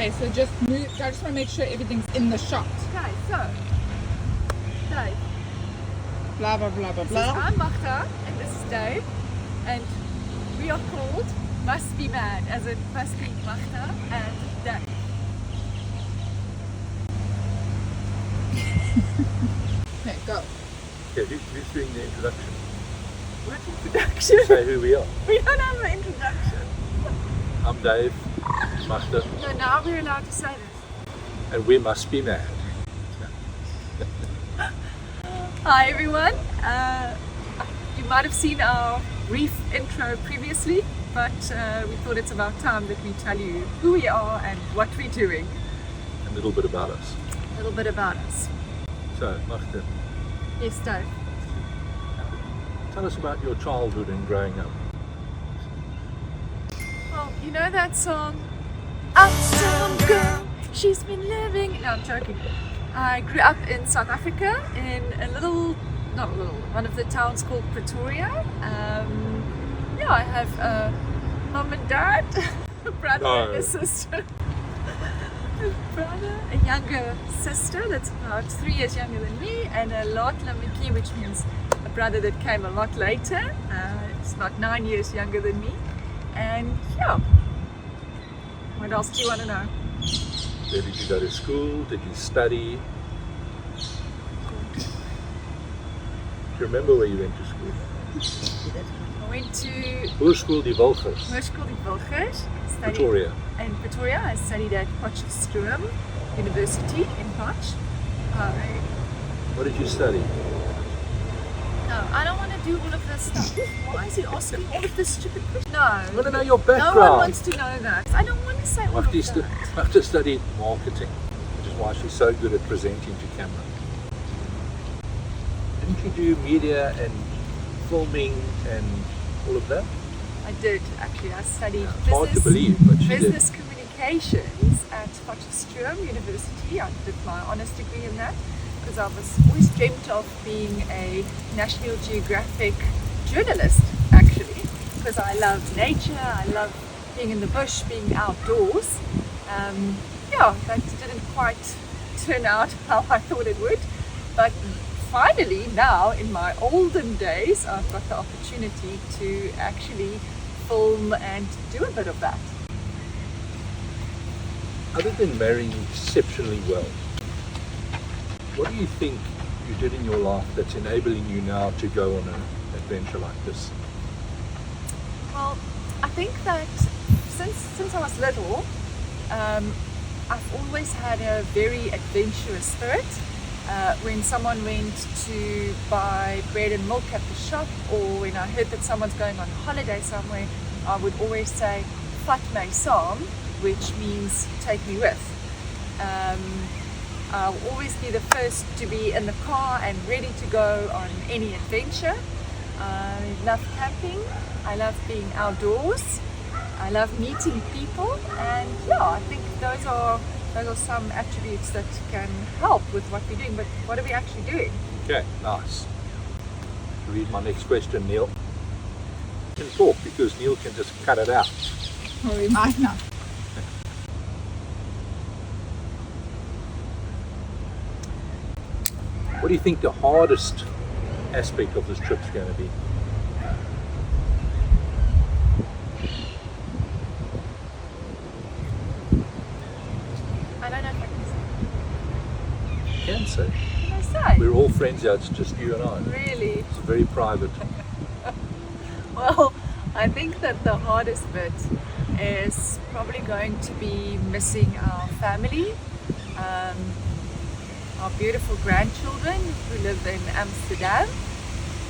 Okay, so just move. I just want to make sure everything's in the shot. Okay, so Dave. Blah blah blah blah blah. I'm Magda and this is Dave, and we are called MustBeMad, as it must be Magda and Dave. Okay, go. Okay, who's doing the introduction? What introduction? Say who we are. We don't have an introduction. I'm Dave, Magda, No, now we're allowed to say this. and we must be mad. Hi everyone. You might have seen our brief intro previously, but we thought it's about time that we tell you who we are and what we're doing. A little bit about us. A little bit about us. So, Magda, Yes, Dave. tell us about your childhood and growing up. Well, you know that song? Uptown girl, she's been living. No, I'm joking. I grew up in South Africa in one of the towns called Pretoria. Yeah, I have a mum and dad, a brother and a sister. A younger sister that's about 3 years younger than me, and a lot lamiki, which means a brother that came a lot later. It's about 9 years younger than me. And yeah, what else do you want to know? Where did you go to school? Did you study? Do you remember where you went to school? I went to Hoërskool die Wilgers, Hoërskool die Wilgers. Pretoria. In Pretoria, I studied at Potchefstroom University in Potch. What did you study? No, I don't want to do all of this stuff. Why is he asking all of this stupid questions? No. I want to know your No background. one wants to know that. I don't want to say all of that. Magda studied marketing, which is why she's so good at presenting to camera. Didn't you do media and filming and all of that? I did, actually. I studied It's hard to believe, but she did. business communications at Potchefstroom University. I did my honours degree in that because I was always dreamt of being a National Geographic journalist, actually, because I love nature, I love being in the bush, being outdoors. Yeah, that didn't quite turn out how I thought it would, but finally now in my olden days I've got the opportunity to actually film and do a bit of that. Other than marrying exceptionally well, what do you think you did in your life that's enabling you now to go on an adventure like this? Well, I think that since I was little, I've always had a very adventurous spirit. When someone went to buy bread and milk at the shop, or when I heard that someone's going on holiday somewhere, I would always say "vat my saam," which means "take me with." I'll always be the first to be in the car and ready to go on any adventure. I love camping, I love being outdoors, I love meeting people, and yeah, I think those are some attributes that can help with what we're doing. But what are we actually doing? Okay, nice. Read my next question, Neil. You can talk because Neil can just cut it out. Well, we might not. What do you think the hardest aspect of this trip is going to be? I don't know if I can say. You can say. Can I say? We're all friends here, it's just you and I. Really? It's very private. Well, I think that the hardest bit is probably going to be missing our family, our beautiful grandchildren who live in Amsterdam,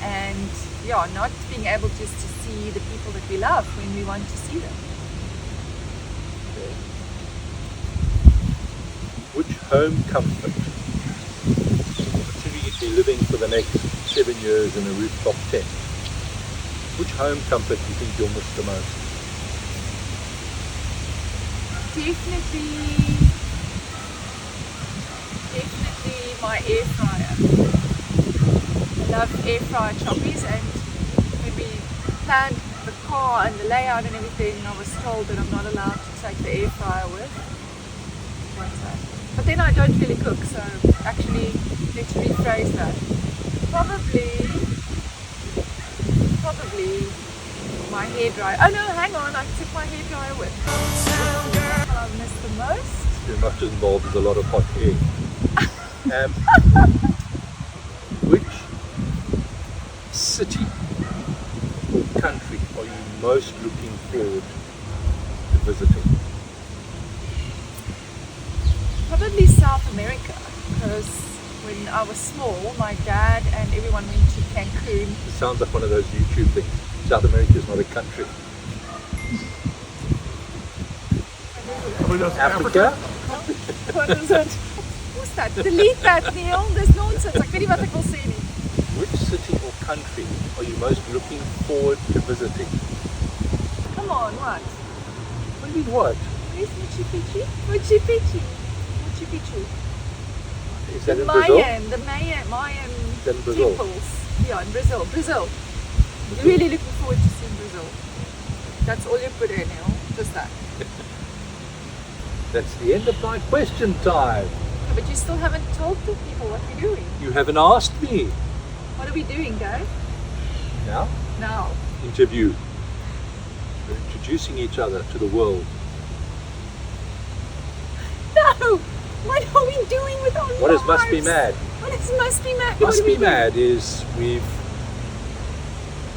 and yeah, not being able just to see the people that we love when we want to see them. Which home comfort, considering you'd be living for the next 7 years in a rooftop tent, which home comfort do you think you'll miss the most? Definitely my air fryer. I love air fryer choppies, and when we planned the car and the layout and everything, I was told that I'm not allowed to take the air fryer with. But then I don't really cook, so actually, let's rephrase that. Probably my hairdryer. Oh no, hang on, I took my hairdryer with. What I miss the most? You're not involved with a lot of hot air. Which city or country are you most looking forward to visiting? Probably South America, because when I was small, my dad and everyone went to Cancun. It sounds like one of those YouTube things. South America is not a country. Africa? What is it? Who's that? Delete that, Neil. There's nonsense. Ek weet nie wat ek wil sê nie. Which city or country are you most looking forward to visiting? Come on, what? What do you mean what? Where's Machu Picchu? Machu Picchu. Machu Picchu. Is that The in Brazil? Mayan Is that in Brazil? temples. Yeah, in Brazil. Brazil. You're really looking forward to seeing Brazil. That's all you put in, Neil. Just that. That's the end of my question time. Yeah, but you still haven't told the people what we're doing. You haven't asked me. What are we doing, Dave? Now, Now. interview. We're introducing each other to the world. No! What are we doing with our What is lives? MustBeMad? What is MustBeMad? What are we doing? MustBeMad is we've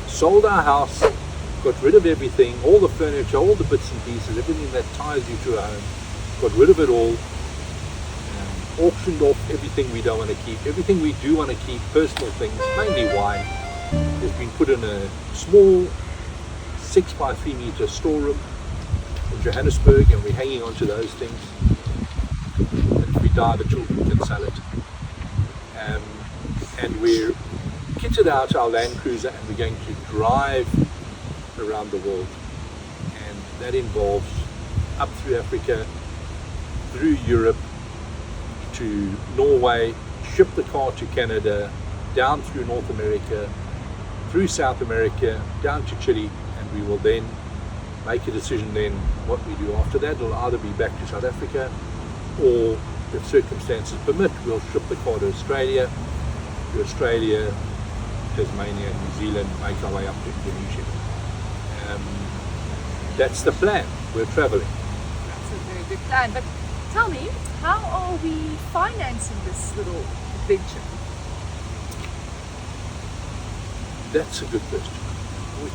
sold our house, got rid of everything, all the furniture, all the bits and pieces, everything that ties you to a home, got rid of it all, auctioned off everything we don't want to keep. Everything we do want to keep, personal things, mainly wine, has been put in a small 6 by 3 meter storeroom in Johannesburg, and we're hanging on to those things. And if we die, the children can sell it. And we're kitted out our Land Cruiser, and we're going to drive around the world. And that involves up through Africa, through Europe, to Norway, ship the car to Canada, down through North America, through South America, down to Chile, and we will then make a decision then what we do after that. It'll either be back to South Africa, or if circumstances permit, we'll ship the car to Australia, Tasmania, New Zealand, make our way up to Indonesia. That's the plan. We're traveling. That's a very good plan. But tell me, how are we financing this little adventure? That's a good question.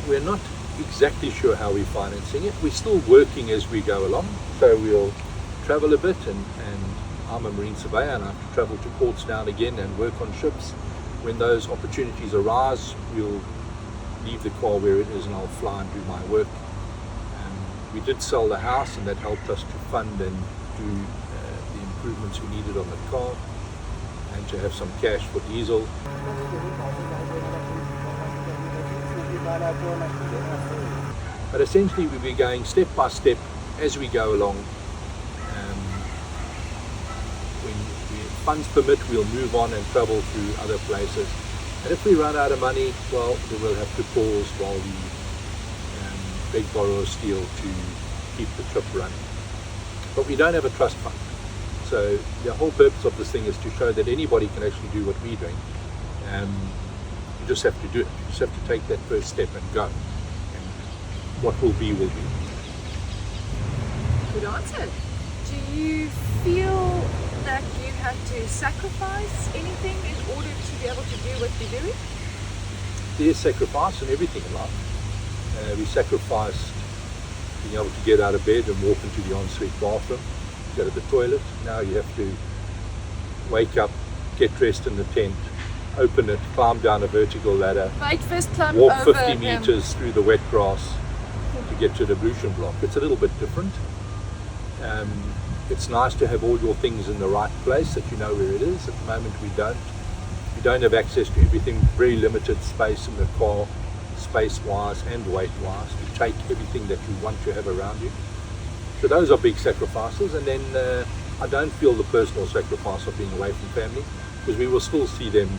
We're not exactly sure how we're financing it. We're still working as we go along. So we'll travel a bit, and I'm a marine surveyor, and I have to travel to ports now and again and work on ships. When those opportunities arise, we'll leave the car where it is and I'll fly and do my work. We did sell the house, and that helped us to fund and do the improvements we needed on the car, and to have some cash for diesel. But essentially we'll be going step by step as we go along. When funds permit, we'll move on and travel through other places. And if we run out of money, well, then we'll have to pause while we beg, borrow, or steal to keep the trip running. But we don't have a trust fund. So the whole purpose of this thing is to show that anybody can actually do what we're doing. You just have to do it. You just have to take that first step and go. And what will be, will be. Good answer. Do you feel that you had to sacrifice anything in order to be able to do what you're doing? There's sacrifice in everything in life. We sacrificed being able to get out of bed and walk into the ensuite bathroom, go to the toilet. Now you have to wake up, get dressed in the tent, open it, climb down a vertical ladder, walk 50 meters through the wet grass to get to the ablution block. It's a little bit different. It's nice to have all your things in the right place, that you know where it is. At the moment we don't. We don't have access to everything, very limited space in the car, space-wise and weight-wise, to take everything that you want to have around you. So those are big sacrifices. And then I don't feel the personal sacrifice of being away from family, because we will still see them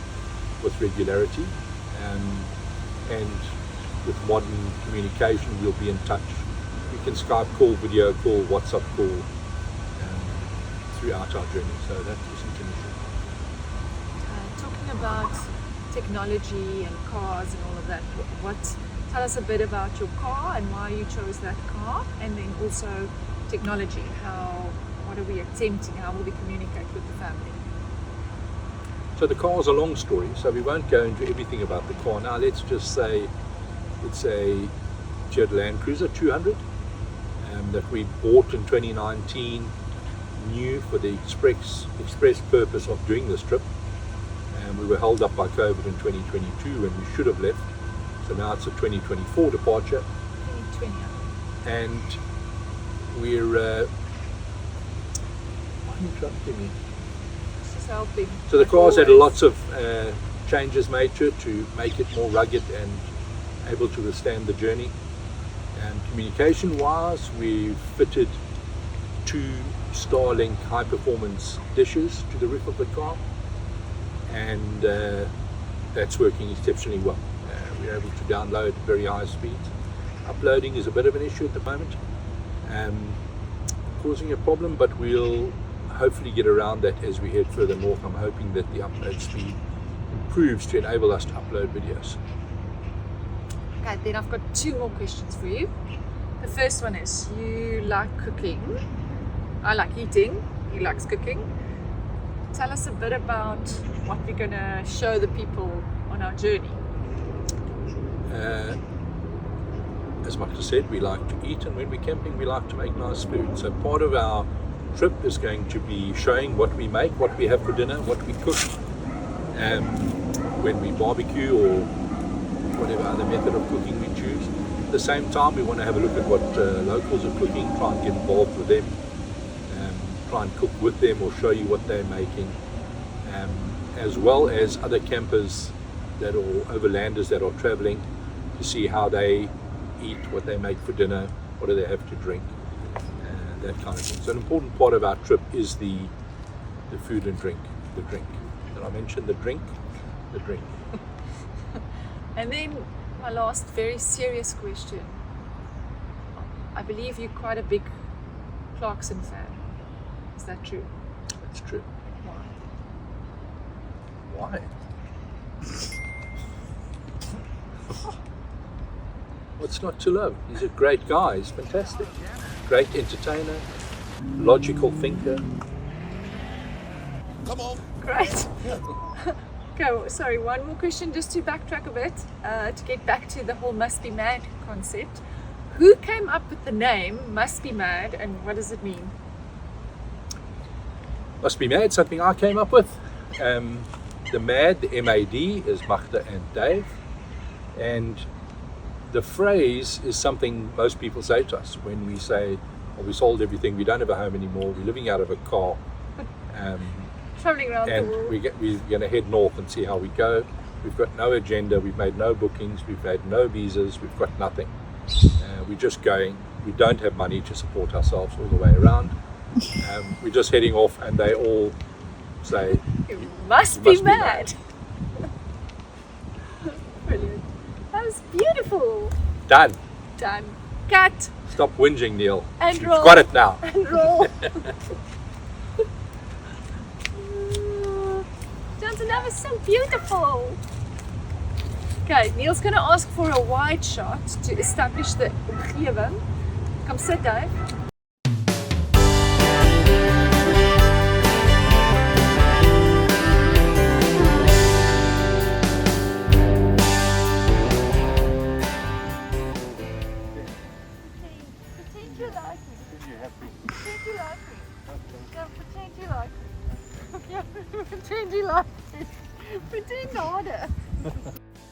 with regularity, and with modern communication we'll be in touch. We can Skype call, video call, WhatsApp call, throughout our journey. So that isn't an issue. Talking about technology and cars and all of that, tell us a bit about your car and why you chose that car, and then also technology. What are we attempting? How will we communicate with the family? So the car is a long story, so we won't go into everything about the car now. Let's just say it's a Jet Land Cruiser 200 that we bought in 2019, new for the express purpose of doing this trip. We were held up by COVID in 2022 and we should have left. So now it's a 2024 departure. 2020. And we're... why are you interrupting me? Just helping. So the Like car's had always. lots of changes made to it to make it more rugged and able to withstand the journey. Communication wise, we've fitted 2 Starlink high performance dishes to the roof of the car, and that's working exceptionally well. We're able to download very high speeds. Uploading is a bit of an issue at the moment, causing a problem, but we'll hopefully get around that as we head further north. I'm hoping that the upload speed improves to enable us to upload videos. Okay, then I've got 2 more questions for you. The first one is, you like cooking. I like eating. He likes cooking. Tell us a bit about what we're going to show the people on our journey. As Magda said, we like to eat, and when we're camping we like to make nice food. So part of our trip is going to be showing what we make, what we have for dinner, what we cook when we barbecue or whatever other method of cooking we choose. At the same time, we want to have a look at what locals are cooking, try and get involved with them, try and cook with them or show you what they're making, as well as other campers or overlanders that are traveling, to see how they eat, what they make for dinner, what do they have to drink, that kind of thing. So an important part of our trip is the food and drink, the drink. Did I mention the drink? The drink. And then my last very serious question. I believe you're quite a big Clarkson fan. Is that true? That's true. Why? Why? What's not to love? He's a great guy. He's fantastic. Great entertainer, logical thinker. Come on. Great. Okay, sorry, one more question just to backtrack a bit, to get back to the whole MustBeMad concept. Who came up with the name MustBeMad, and what does it mean? MustBeMad, something I came up with. The MAD, the M-A-D, is Magda and Dave. And the phrase is something most people say to us when we say, well, we sold everything, we don't have a home anymore, we're living out of a car. Traveling around And the world. we're going to head north and see how we go. We've got no agenda, we've made no bookings, we've made no visas, we've got nothing. We're just going. We don't have money to support ourselves all the way around. We're just heading off, and they all say, You must be mad. Brilliant. That was beautiful. Done. Done. Cut Stop whinging, Neil. and You've roll. got it now. And roll. Johnson, that was so beautiful. Okay, Neil's going to ask for a wide shot to establish the omgewing. Come sit, Dave. Pretend you like me. Pretend you like me. Yeah, pretend you like me. Yeah, pretend you like me. Pretend harder.